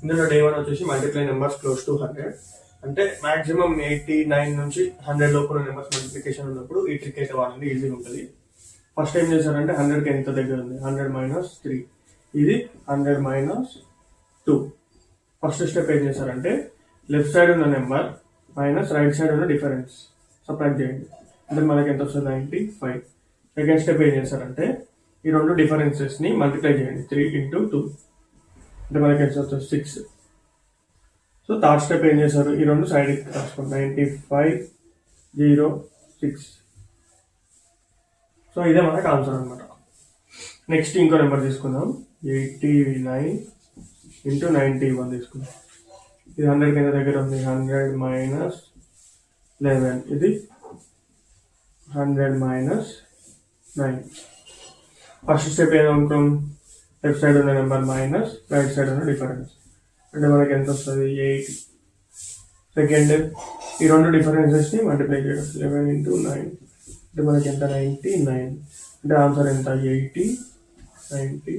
ఇందులో డే 1 వచ్చేసి multiply numbers close to 100 అంటే మాక్సిమం 89 నుంచి 100 లోపల నెంబర్స్ మల్టిప్లికేషన్ ఉన్నప్పుడు ఈ ట్రిక్ అయితే వాడండి, ఈజీగా ఉంటుంది. ఫస్ట్ ఏం చేశారంటే 100కి ఎంత దగ్గర ఉంది, 100 మైనస్ 3, ఇది 100 మైనస్ 2. ఫస్ట్ స్టెప్ ఏం చేశారంటే లెఫ్ట్ సైడ్ ఉన్న నెంబర్ మైనస్ రైట్ సైడ్ ఉన్న డిఫరెన్స్ సబ్ట్రాక్ట్ చేయండి, అంటే మనకి ఎంత వస్తుంది 95. సెకండ్ స్టెప్ ఏం చేశారంటే ఈ రెండు డిఫరెన్సెస్ని మల్టిప్లై చేయండి, 3 into 2 అంటే మనకి ఎంత వస్తుంది 6. సో థర్డ్ స్టెప్ ఏం చేశారు, ఈ రెండు సైడ్ రాసుకోండి, 95, 0, 6. సో ఇదే మనకు ఆన్సర్ అనమాట. నెక్స్ట్ ఇంకో నెంబర్ తీసుకుందాం, 89 into 91 తీసుకుందాం. ఇది 100 కింద దగ్గర ఉంది, 100 మైనస్ 11, ఇది 100 మైనస్ 9. ఫస్ట్ స్టెప్ ఏమనుకున్నాం, లెఫ్ట్ సైడ్ ఉన్న నెంబర్ మైనస్ రైట్ సైడ్ ఉన్న డిఫరెన్స్ అంటే మనకి ఎంత వస్తుంది 80. సెకండ్ ఈ రెండు డిఫరెన్సెస్ని మల్టిప్లై చేయడం, 11 into 9 అంటే మనకి ఎంత 99 అంటే ఆన్సర్ ఎంత 80, 90.